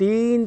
3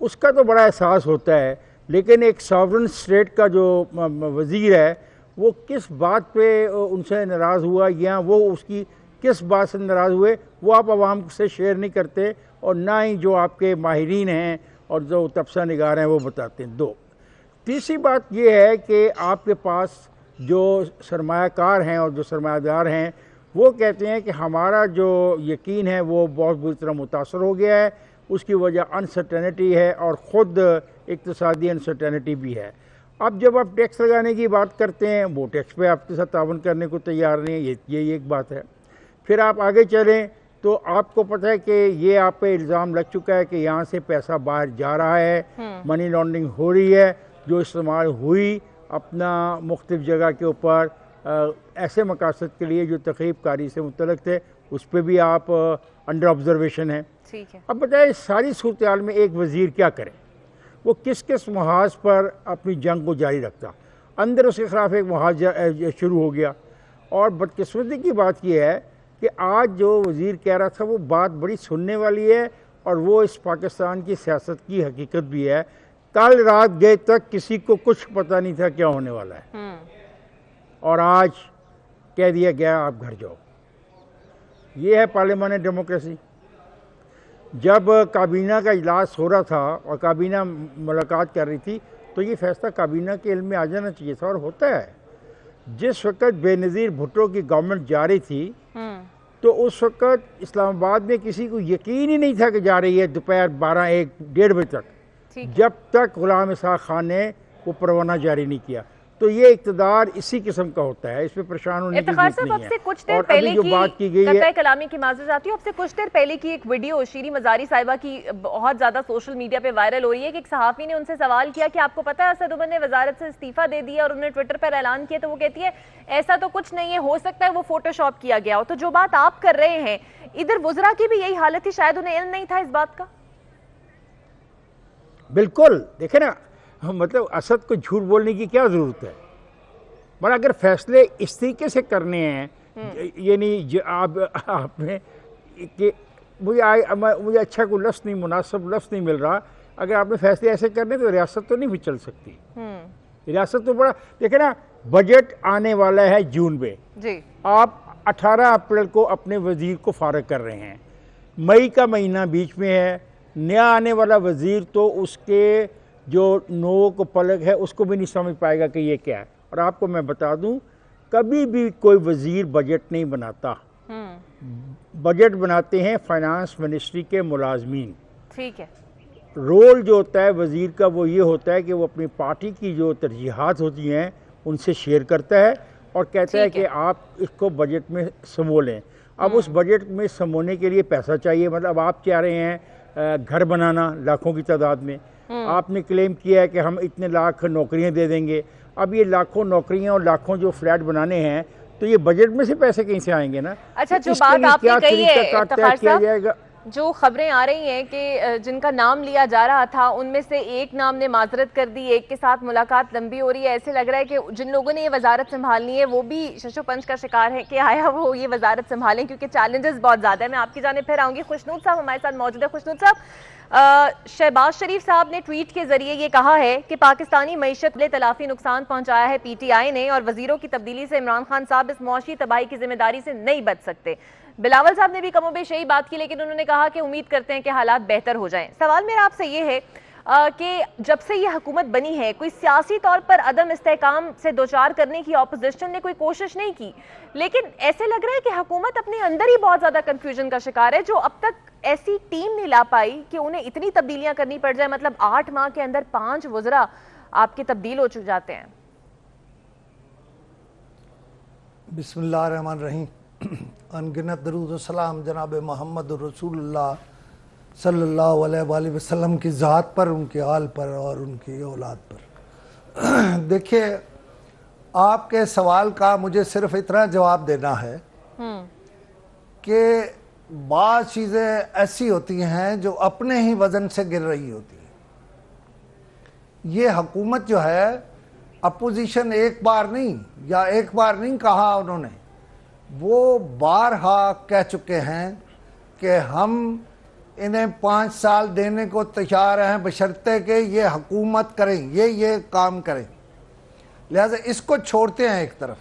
اس کا تو بڑا احساس ہوتا ہے، لیکن ایک ساورن اسٹیٹ کا جو وزیر ہے وہ کس بات پہ ان سے ناراض ہوا یا وہ اس کی کس بات سے ناراض ہوئے، وہ آپ عوام سے شیئر نہیں کرتے، اور نہ ہی جو آپ کے ماہرین ہیں اور جو تبصرہ نگار ہیں وہ بتاتے ہیں۔ تیسری بات یہ ہے کہ آپ کے پاس جو سرمایہ کار ہیں اور جو سرمایہ دار ہیں وہ کہتے ہیں کہ ہمارا جو یقین ہے وہ بہت بری طرح متاثر ہو گیا ہے، اس کی وجہ انسرٹینٹی ہے اور خود اقتصادی انسرٹینٹی بھی ہے۔ اب جب آپ ٹیکس لگانے کی بات کرتے ہیں وہ ٹیکس پہ آپ کے ساتھ تعاون کرنے کو تیار نہیں ہے، یہ ایک بات ہے۔ پھر آپ آگے چلیں تو آپ کو پتہ ہے کہ یہ آپ پہ الزام لگ چکا ہے کہ یہاں سے پیسہ باہر جا رہا ہے، منی لانڈرنگ ہو رہی ہے، جو استعمال ہوئی اپنا مختلف جگہ کے اوپر ایسے مقاصد کے لیے جو تخریب کاری سے متعلق تھے، اس پہ بھی آپ انڈر آبزرویشن ہیں۔ اب بتائیں ساری صورتحال میں ایک وزیر کیا کرے، وہ کس کس محاذ پر اپنی جنگ کو جاری رکھتا، اندر اس کے خلاف ایک محاذ شروع ہو گیا۔ اور بدقسمتی کی بات یہ ہے کہ آج جو وزیر کہہ رہا تھا وہ بات بڑی سننے والی ہے، اور وہ اس پاکستان کی سیاست کی حقیقت بھی ہے۔ کل رات گئے تک کسی کو کچھ پتہ نہیں تھا کیا ہونے والا ہے، اور آج کہہ دیا گیا آپ گھر جاؤ۔ یہ ہے پارلیمان ڈیموکریسی۔ جب کابینہ کا اجلاس ہو رہا تھا اور کابینہ ملاقات کر رہی تھی تو یہ فیصلہ کابینہ کے علم میں آ جانا چاہیے تھا، اور ہوتا ہے۔ جس وقت بے نظیر بھٹو کی گورنمنٹ جا رہی تھی تو اس وقت اسلام آباد میں کسی کو یقین ہی نہیں تھا کہ جا رہی ہے دوپہر 12 1 1:30 بجے تک، جب تک غلام اسحاق خان نے وہ پروانہ جاری نہیں کیا۔ تو یہ اقتدار اسی قسم کا ہوتا ہے، اس پہ پریشان ہونے کی ضرورت نہیں ہے۔ اب سے کچھ دیر پہلے کی بات کی گئی ہے، کلامی کی معذرت چاہتی ہوں، اب سے کچھ دیر پہلے کی ایک ویڈیو شیریں مزاری صاحبہ کی بہت زیادہ سوشل میڈیا پہ وائرل ہو رہی ہے کہ ایک صحافی نے ان سے سوال کیا کہ آپ کو پتہ ہے اسد عمر نے وزارت سے استعفیٰ دے دیا، اور انہوں نے ٹویٹر پر اعلان کیا، تو وہ کہتی ہے ایسا تو کچھ نہیں ہے، ہو سکتا ہے وہ فوٹو شاپ کیا گیا ہو۔ تو جو بات آپ کر رہے ہیں ادھر وزراء کی بھی یہی حالت تھی، شاید انہیں علم نہیں تھا اس بات کا۔ بالکل، دیکھیں نا، مطلب اسد کو جھوٹ بولنے کی کیا ضرورت ہے؟ مگر اگر فیصلے اس طریقے سے کرنے ہیں، یعنی آپ نے کہ مجھے اچھا کوئی لفظ نہیں، مناسب لفظ نہیں مل رہا، اگر آپ نے فیصلے ایسے کرنے تو ریاست تو نہیں بھی چل سکتی۔ ریاست تو بڑا، دیکھیں نا، بجٹ آنے والا ہے جون میں، آپ 18 اپریل کو اپنے وزیر کو فارغ کر رہے ہیں، مئی کا مہینہ بیچ میں ہے، نیا آنے والا وزیر تو اس کے جو نوک پلک ہے اس کو بھی نہیں سمجھ پائے گا کہ یہ کیا ہے۔ اور آپ کو میں بتا دوں، کبھی بھی کوئی وزیر بجٹ نہیں بناتا، بجٹ بناتے ہیں فائنانس منسٹری کے ملازمین۔ ٹھیک ہے، رول جو ہوتا ہے وزیر کا وہ یہ ہوتا ہے کہ وہ اپنی پارٹی کی جو ترجیحات ہوتی ہیں ان سے شیئر کرتا ہے اور کہتا ہے کہ آپ اس کو بجٹ میں سمولیں۔ اب اس بجٹ میں سمونے کے لیے پیسہ چاہیے، مطلب آپ چاہ رہے ہیں گھر بنانا لاکھوں کی تعداد میں، آپ نے کلیم کیا ہے کہ ہم اتنے لاکھ نوکریاں دے دیں گے۔ اب یہ لاکھوں نوکریاں اور لاکھوں جو فلیٹ بنانے ہیں تو یہ بجٹ میں سے پیسے کہیں سے آئیں گے نا؟ اچھا، جو بات آپ نے کہی ہے افتخار صاحب، جو خبریں آ رہی ہیں کہ جن کا نام لیا جا رہا تھا ان میں سے ایک نام نے معذرت کر دی، ایک کے ساتھ ملاقات لمبی ہو رہی ہے، ایسے لگ رہا ہے کہ جن لوگوں نے یہ وزارت سنبھالنی ہے وہ بھی شش و پنج کا شکار ہے کہ آیا وہ یہ وزارت سنبھالیں، کیونکہ چیلنجز بہت زیادہ ہیں۔ میں آپ کی جانب پھر آؤں گی، خوشنود صاحب ہمارے ساتھ موجود ہے۔ خوشنود صاحب، شہباز شریف صاحب نے ٹویٹ کے ذریعے یہ کہا ہے کہ پاکستانی معیشت کو تلافی نقصان پہنچایا ہے پی ٹی آئی نے، اور وزیروں کی تبدیلی سے عمران خان صاحب اس معاشی تباہی کی ذمہ داری سے نہیں بچ سکتے۔ بلاول صاحب نے بھی کم و بیش یہی بات کی، لیکن انہوں نے کہا کہ امید کرتے ہیں کہ حالات بہتر ہو جائیں۔ سوال میرا آپ سے یہ ہے کہ جب سے یہ حکومت بنی ہے کوئی سیاسی طور پر عدم استحکام سے دوچار کرنے کی اپوزیشن نے کوئی کوشش نہیں کی، لیکن ایسے لگ رہا ہے کہ حکومت اپنے اندر ہی بہت زیادہ کنفیوژن کا شکار ہے، جو اب تک ایسی ٹیم نہیں لا پائی کہ انہیں اتنی تبدیلیاں کرنی پڑ جائے، مطلب 8 ماہ کے اندر 5 وزراء آپ کے تبدیل ہو جاتے ہیں۔ بسم اللہ الرحمن الرحیم، انگنت درود و سلام جناب محمد رسول اللہ صلی اللہ علیہ وآلہ وسلم کی ذات پر، ان کے آل پر اور ان کی اولاد پر۔ دیکھیے، آپ کے سوال کا مجھے صرف اتنا جواب دینا ہے کہ بعض چیزیں ایسی ہوتی ہیں جو اپنے ہی وزن سے گر رہی ہوتی ہیں۔ یہ حکومت جو ہے، اپوزیشن ایک بار نہیں کہا انہوں نے، وہ بارہا کہہ چکے ہیں کہ ہم انہیں 5 سال دینے کو تیار ہیں بشرطے کہ یہ حکومت کریں، یہ کام کریں، لہذا اس کو چھوڑتے ہیں ایک طرف۔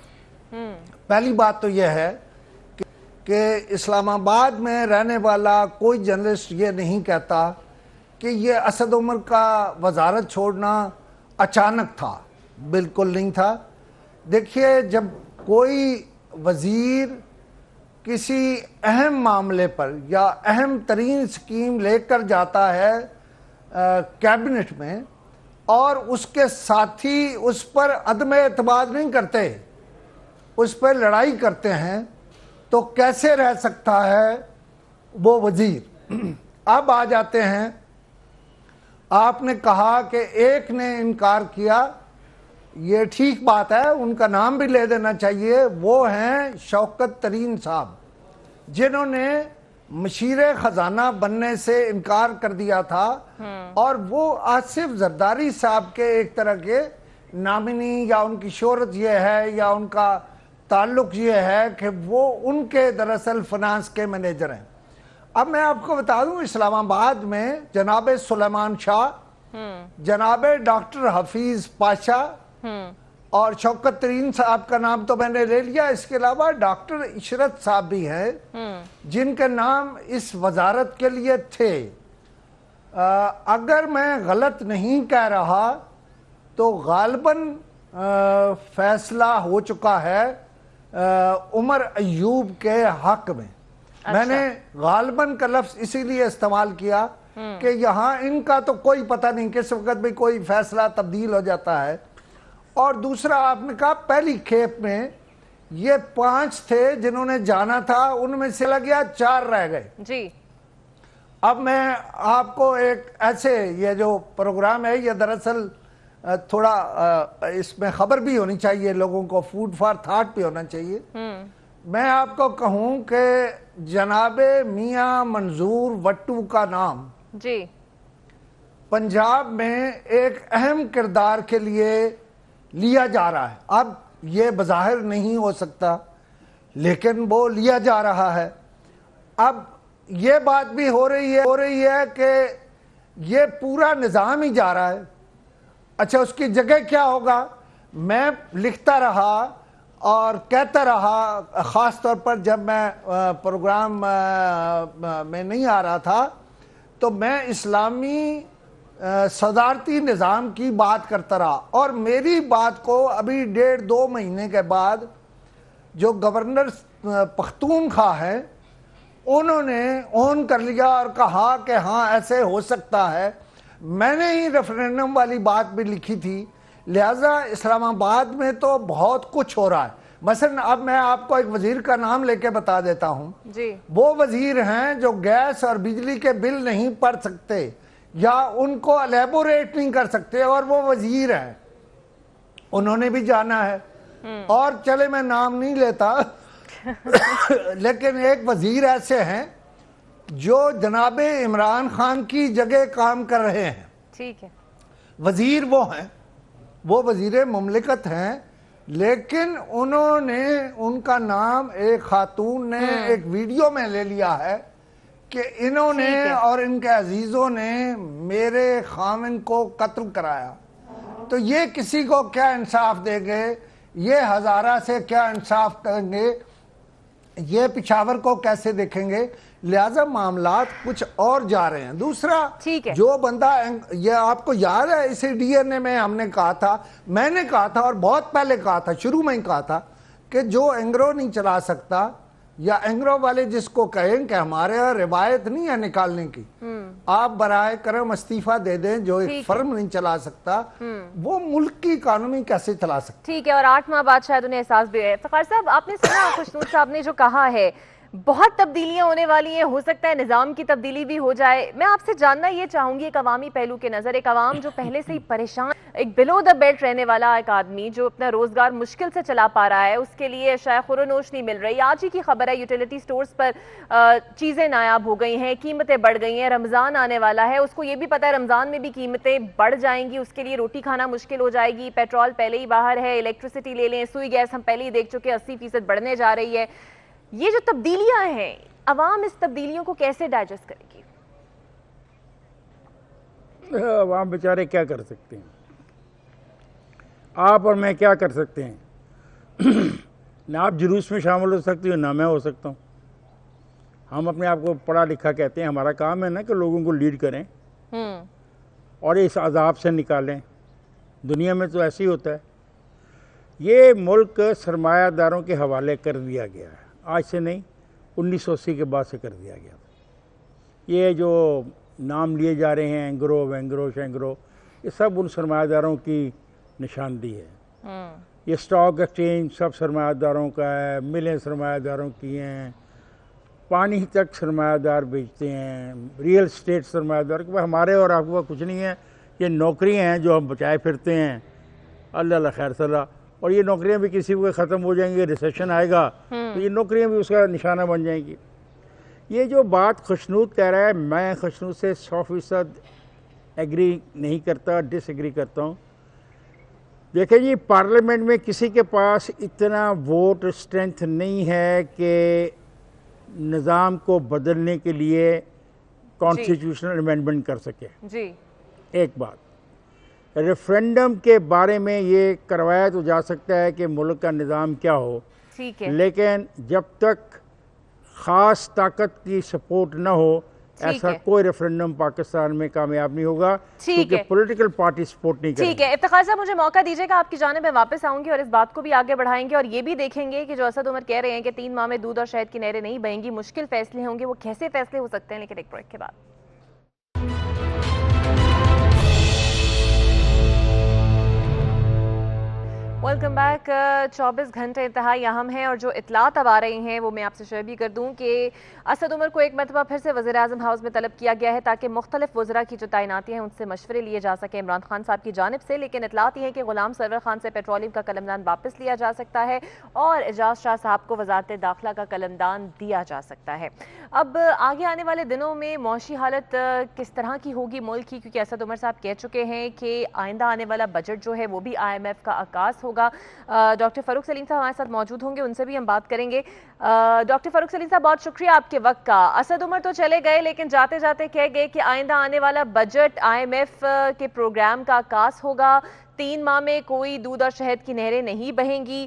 پہلی بات تو یہ ہے کہ اسلام آباد میں رہنے والا کوئی جرنلسٹ یہ نہیں کہتا کہ یہ اسد عمر کا وزارت چھوڑنا اچانک تھا، بالکل نہیں تھا۔ دیکھیے، جب کوئی وزیر کسی اہم معاملے پر یا اہم ترین سکیم لے کر جاتا ہے کیبنٹ میں اور اس کے ساتھی اس پر عدم اعتماد نہیں کرتے، اس پر لڑائی کرتے ہیں، تو کیسے رہ سکتا ہے وہ وزیر؟ اب آ جاتے ہیں، آپ نے کہا کہ ایک نے انکار کیا، یہ ٹھیک بات ہے، ان کا نام بھی لے دینا چاہیے، وہ ہیں شوکت ترین صاحب، جنہوں نے مشیر خزانہ بننے سے انکار کر دیا تھا، اور وہ آصف زرداری صاحب کے ایک طرح کے نامنی، یا ان کی شہرت یہ ہے یا ان کا تعلق یہ ہے کہ وہ ان کے دراصل فنانس کے مینیجر ہیں۔ اب میں آپ کو بتا دوں، اسلام آباد میں جناب سلیمان شاہ، جناب ڈاکٹر حفیظ پاشا اور شوکت ترین صاحب کا نام تو میں نے لے لیا، اس کے علاوہ ڈاکٹر عشرت صاحب بھی ہیں جن کے نام اس وزارت کے لیے تھے۔ اگر میں غلط نہیں کہہ رہا تو غالباً فیصلہ ہو چکا ہے عمر ایوب کے حق میں۔ میں نے غالباً کا لفظ اسی لیے استعمال کیا کہ یہاں ان کا تو کوئی پتہ نہیں کس وقت بھی کوئی فیصلہ تبدیل ہو جاتا ہے۔ اور دوسرا، آپ نے کہا پہلی کھیپ میں یہ 5 تھے جنہوں نے جانا تھا، ان میں سے لگیا 4 رہ گئے۔ جی، اب میں آپ کو ایک ایسے، یہ جو پروگرام ہے یہ دراصل تھوڑا اس میں خبر بھی ہونی چاہیے، لوگوں کو فوڈ فار تھاٹ بھی ہونا چاہیے۔ میں آپ کو کہوں کہ جناب میاں منظور وٹو کا نام جی، پنجاب میں ایک اہم کردار کے لیے لیا جا رہا ہے۔ اب یہ بظاہر نہیں ہو سکتا لیکن وہ لیا جا رہا ہے۔ اب یہ بات بھی ہو رہی ہے کہ یہ پورا نظام ہی جا رہا ہے۔ اچھا، اس کی جگہ کیا ہوگا؟ میں لکھتا رہا اور کہتا رہا، خاص طور پر جب میں پروگرام میں نہیں آ رہا تھا تو میں اسلامی صدارتی نظام کی بات کرتا رہا، اور میری بات کو ابھی 1.5-2 مہینے کے بعد جو گورنر پختونخوا ہے انہوں نے اون کر لیا اور کہا کہ ہاں ایسے ہو سکتا ہے۔ میں نے ہی ریفرینڈم والی بات بھی لکھی تھی، لہٰذا اسلام آباد میں تو بہت کچھ ہو رہا ہے۔ مثلا اب میں آپ کو ایک وزیر کا نام لے کے بتا دیتا ہوں جی، وہ وزیر ہیں جو گیس اور بجلی کے بل نہیں پڑھ سکتے یا ان کو الیبوریٹ نہیں کر سکتے، اور وہ وزیر ہیں، انہوں نے بھی جانا ہے۔ اور چلے میں نام نہیں لیتا لیکن ایک وزیر ایسے ہیں جو جناب عمران خان کی جگہ کام کر رہے ہیں، ٹھیک ہے، وزیر وہ ہیں، وہ وزیر مملکت ہیں، لیکن انہوں نے ان کا نام ایک خاتون نے ایک ویڈیو میں لے لیا ہے کہ انہوں نے اور ان کے عزیزوں نے میرے خامن کو قتل کرایا۔ تو یہ کسی کو کیا انصاف دیں گے؟ یہ ہزارہ سے کیا انصاف کریں گے؟ یہ پشاور کو کیسے دیکھیں گے؟ لہذا معاملات کچھ اور جا رہے ہیں۔ دوسرا، جو بندہ، یہ آپ کو یاد ہے اسی ڈی این اے میں ہم نے کہا تھا، میں نے کہا تھا اور بہت پہلے کہا تھا، شروع میں ہی کہا تھا کہ جو اینگرو نہیں چلا سکتا یا اینگرو والے جس کو کہیں کہ ہمارے یہاں روایت نہیں ہے نکالنے کی، آپ برائے کرم استعفیٰ دے دیں۔ جو ایک فرم نہیں چلا سکتا وہ ملک کی اکانومی کیسے چلا سکتا؟ ٹھیک ہے، اور 8 ماہ بعد شاید انہیں احساس بھی ہے۔ افتخار صاحب، آپ نے سنا خوشنود صاحب نے جو کہا ہے بہت تبدیلیاں ہونے والی ہیں، ہو سکتا ہے نظام کی تبدیلی بھی ہو جائے۔ میں آپ سے جاننا یہ چاہوں گی ایک عوامی پہلو کے نظر، ایک عوام جو پہلے سے ہی پریشان، ایک بلو دا بیلٹ رہنے والا ایک آدمی جو اپنا روزگار مشکل سے چلا پا رہا ہے، اس کے لیے شاید خورونوش نہیں مل رہی۔ آج ہی کی خبر ہے یوٹیلیٹی سٹورز پر چیزیں نایاب ہو گئی ہیں، قیمتیں بڑھ گئی ہیں، رمضان آنے والا ہے، اس کو یہ بھی پتہ ہے رمضان میں بھی قیمتیں بڑھ جائیں گی، اس کے لیے روٹی کھانا مشکل ہو جائے گی، پیٹرول پہلے ہی باہر ہے، الیکٹریسٹی لے لیں، سوئی گیس ہم پہلے ہی دیکھ چکے 80% بڑھنے جا رہی ہے۔ یہ جو تبدیلیاں ہیں، عوام اس تبدیلیوں کو کیسے ڈائجسٹ کرے گی؟ عوام بیچارے کیا کر سکتے ہیں؟ آپ اور میں کیا کر سکتے ہیں؟ نہ آپ جلوس میں شامل ہو سکتے ہو، نہ میں ہو سکتا ہوں۔ ہم اپنے آپ کو پڑھا لکھا کہتے ہیں، ہمارا کام ہے نا کہ لوگوں کو لیڈ کریں اور اس عذاب سے نکالیں۔ دنیا میں تو ایسے ہی ہوتا ہے۔ یہ ملک سرمایہ داروں کے حوالے کر دیا گیا ہے، آج سے نہیں، 1980 کے بعد سے کر دیا گیا تھا۔ یہ جو نام لیے جا رہے ہیں اینگرو وینگرو شینگرو، یہ سب ان سرمایہ داروں کی نشاندہی ہے۔ یہ اسٹاک ایکسچینج سب سرمایہ داروں کا ہے، ملیں سرمایہ داروں کی ہیں، پانی تک سرمایہ دار بیچتے ہیں، ریئل اسٹیٹ سرمایہ دار۔ ہمارے اور آپ کو کچھ نہیں ہے، یہ نوکریاں ہیں جو ہم بچائے پھرتے ہیں، اللہ اللہ خیر صلاح۔ اور یہ نوکریاں بھی کسی کو ختم ہو جائیں گی، ریسیشن آئے گا تو یہ نوکریاں بھی اس کا نشانہ بن جائیں گی۔ یہ جو بات خوشنود کہہ رہا ہے، میں خوشنود سے 100% ایگری نہیں کرتا، ڈس ایگری کرتا ہوں۔ دیکھیں جی، پارلیمنٹ میں کسی کے پاس اتنا ووٹ اسٹرینتھ نہیں ہے کہ نظام کو بدلنے کے لیے کانسٹیٹیوشنل امینڈمنٹ کر سکے۔ جی ایک بات، ریفرینڈم کے بارے میں یہ کروایا تو جا سکتا ہے کہ ملک کا نظام کیا ہو، ٹھیک ہے، لیکن جب تک خاص طاقت کی سپورٹ نہ ہو ایسا کوئی ریفرینڈم پاکستان میں کامیاب نہیں ہوگا، کیونکہ پولیٹیکل پارٹی سپورٹ نہیں کرے گی۔ ٹھیک ہے، افتخار صاحب مجھے موقع دیجیے گا، آپ کی جانب میں واپس آؤں گی اور اس بات کو بھی آگے بڑھائیں گے اور یہ بھی دیکھیں گے کہ جو اسد عمر کہہ رہے ہیں کہ 3 ماہ میں دودھ اور شہد کی نہریں نہیں بہیں گی، مشکل فیصلے ہوں گے، وہ کیسے فیصلے ہو سکتے ہیں، لیکن ایک بریک کے بعد۔ Welcome back. 24 گھنٹے انتہائی اہم ہیں اور جو اطلاعات اب آ رہی ہیں وہ میں آپ سے شیئر بھی کر دوں کہ اسد عمر کو ایک مرتبہ پھر سے وزیراعظم ہاؤس میں طلب کیا گیا ہے تاکہ مختلف وزراء کی جو تعیناتی ہیں ان سے مشورے لیے جا سکیں عمران خان صاحب کی جانب سے، لیکن اطلاعات یہ ہیں کہ غلام سرور خان سے پیٹرولیم کا قلمدان واپس لیا جا سکتا ہے اور اعجاز شاہ صاحب کو وزارت داخلہ کا قلمدان دیا جا سکتا ہے۔ اب آگے آنے والے دنوں میں معاشی حالت کس طرح کی ہوگی ملک کی، کیونکہ اسد عمر صاحب کہہ چکے ہیں کہ آئندہ آنے والا بجٹ جو ہے وہ بھی IMF کا عکاس ہوگا۔ ڈاکٹر فاروق سلیم صاحب ہمارے ساتھ موجود ہوں گے، ان سے بھی ہم بات کریں گے۔ ڈاکٹر فاروق سلیم صاحب بہت شکریہ آپ کے وقت کا۔ اسد عمر تو چلے گئے لیکن جاتے جاتے کہہ گئے کہ آئندہ آنے والا بجٹ IMF کے پروگرام کا عکاس ہوگا، 3 ماہ میں کوئی دودھ اور شہد کی نہریں نہیں بہیں گی،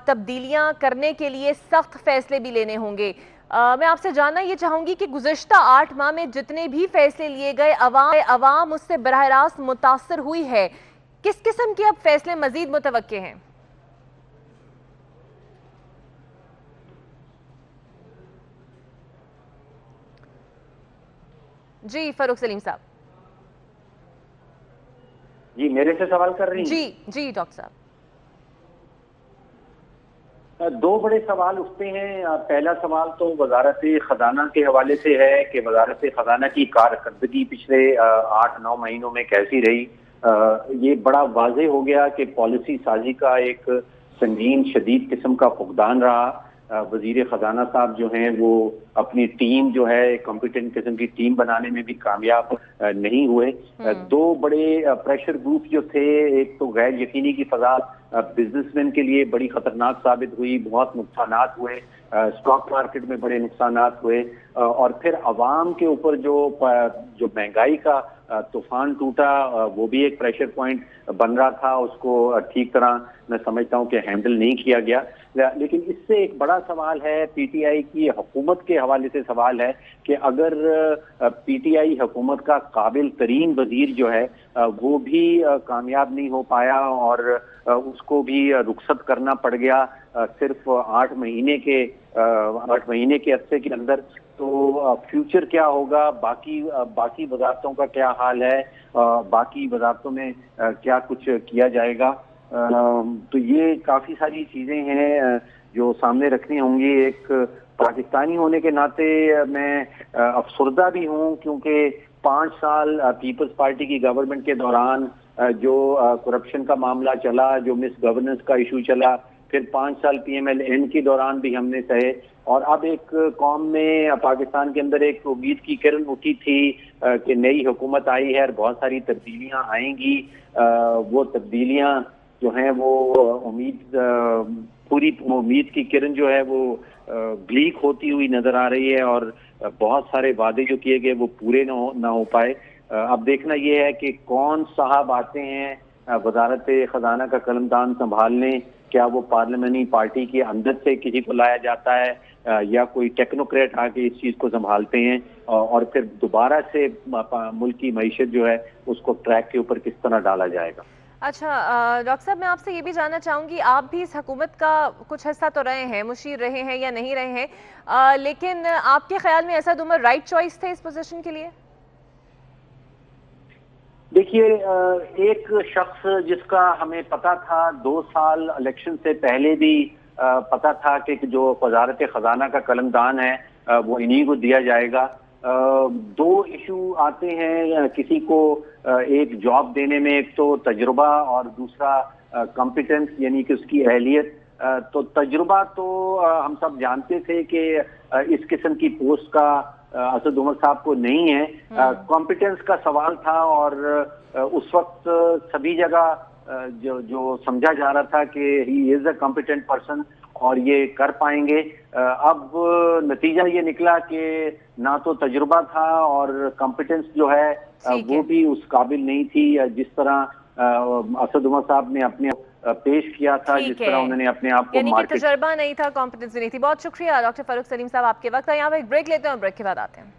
تبدیلیاں کرنے کے لیے سخت فیصلے بھی لینے ہوں گے۔ میں آپ سے جاننا یہ چاہوں گی کہ گزشتہ 8 ماہ میں جتنے بھی فیصلے لیے گئے عوام اس سے براہ راست متاثر ہوئی ہے، کس قسم کے اب فیصلے مزید متوقع ہیں؟ جی فاروق سلیم صاحب۔ جی میرے سے سوال کر رہی ہیں؟ جی ڈاکٹر صاحب۔ 2 بڑے سوال اٹھتے ہیں۔ پہلا سوال تو وزارت خزانہ کے حوالے سے ہے کہ وزارت خزانہ کی کارکردگی پچھلے 8-9 مہینوں میں کیسی رہی۔ یہ بڑا واضح ہو گیا کہ پالیسی سازی کا ایک سنگین شدید قسم کا فقدان رہا۔ وزیر خزانہ صاحب جو ہیں وہ اپنی ٹیم جو ہے کمپیٹنٹ قسم کی ٹیم بنانے میں بھی کامیاب نہیں ہوئے۔ 2 بڑے پریشر گروپ جو تھے، ایک تو غیر یقینی کی فضا بزنس مین کے لیے بڑی خطرناک ثابت ہوئی، بہت نقصانات ہوئے، اسٹاک مارکیٹ میں بڑے نقصانات ہوئے، اور پھر عوام کے اوپر جو مہنگائی کا طوفان ٹوٹا وہ بھی ایک پریشر پوائنٹ بن رہا تھا، اس کو ٹھیک طرح میں سمجھتا ہوں کہ ہینڈل نہیں کیا گیا۔ لیکن اس سے ایک بڑا سوال ہے، پی ٹی آئی کی حکومت کے حوالے سے سوال ہے کہ اگر پی ٹی آئی حکومت کا قابل ترین وزیر جو ہے وہ بھی کامیاب نہیں ہو پایا اور اس کو بھی رخصت کرنا پڑ گیا صرف 8 مہینے کے عرصے کے اندر، تو فیوچر کیا ہوگا، باقی وزارتوں کا کیا حال ہے، باقی وزارتوں میں کیا کچھ کیا جائے گا۔ تو یہ کافی ساری چیزیں ہیں جو سامنے رکھنی ہوں گی۔ ایک پاکستانی ہونے کے ناطے میں افسردہ بھی ہوں، کیونکہ 5 سال پیپلز پارٹی کی گورنمنٹ کے دوران جو کرپشن کا معاملہ چلا، جو مس گورننس کا ایشو چلا، پھر 5 سال PMLN کے دوران بھی ہم نے سہے، اور اب ایک قوم میں پاکستان کے اندر ایک امید کی کرن اٹھی تھی کہ نئی حکومت آئی ہے اور بہت ساری تبدیلیاں آئیں گی۔ وہ تبدیلیاں جو ہیں وہ پوری امید کی کرن جو ہے وہ بلیک ہوتی ہوئی نظر آ رہی ہے، اور بہت سارے وعدے جو کیے گئے وہ پورے نہ ہو پائے۔ اب دیکھنا یہ ہے کہ کون صاحب آتے ہیں وزارت خزانہ کا قلمدان سنبھالنے. کیا وہ پارلیمانی پارٹی کے اندر سے کسی کو لایا جاتا ہے یا کوئی ٹیکنوکریٹ آ کے اس چیز کو سنبھالتے ہیں اور پھر دوبارہ سے ملک کی معیشت جو ہے اس کو ٹریک کے اوپر کس طرح ڈالا جائے گا. اچھا ڈاکٹر صاحب، میں آپ سے یہ بھی جاننا چاہوں گی، آپ بھی اس حکومت کا کچھ حصہ تو رہے ہیں، مشیر رہے ہیں یا نہیں رہے ہیں، لیکن آپ کے خیال میں اسد عمر رائٹ چوائس تھے اس پوزیشن کے لیے؟ دیکھیے، ایک شخص جس کا ہمیں پتا تھا 2 سال الیکشن سے پہلے بھی پتا تھا کہ جو وزارت خزانہ کا قلمدان ہے وہ انہی کو دیا جائے گا. 2 ایشو آتے ہیں کسی کو ایک جاب دینے میں، ایک تو تجربہ اور دوسرا کمپیٹنس یعنی کہ اس کی اہلیت. تو تجربہ تو ہم سب جانتے تھے کہ اس قسم کی پوسٹ کا اسد عمر صاحب کو نہیں ہے. کمپیٹنس کا سوال تھا اور اس وقت سبھی جگہ جو سمجھا جا رہا تھا کہ ہی از اے کمپیٹنٹ پرسن اور یہ کر پائیں گے. اب نتیجہ یہ نکلا کہ نہ تو تجربہ تھا اور کمپیٹنس جو ہے وہ بھی اس قابل نہیں تھی جس طرح اسد عمر صاحب نے اپنے پیش کیا تھا، جس طرح انہوں نے اپنے آپ کو یعنی کہ تجربہ نہیں تھا، کمپیٹنس نہیں تھی. بہت شکریہ ڈاکٹر فاروق سلیم صاحب آپ کے وقت. یہاں پہ ایک بریک لیتے ہیں اور بریک کے بعد آتے ہیں.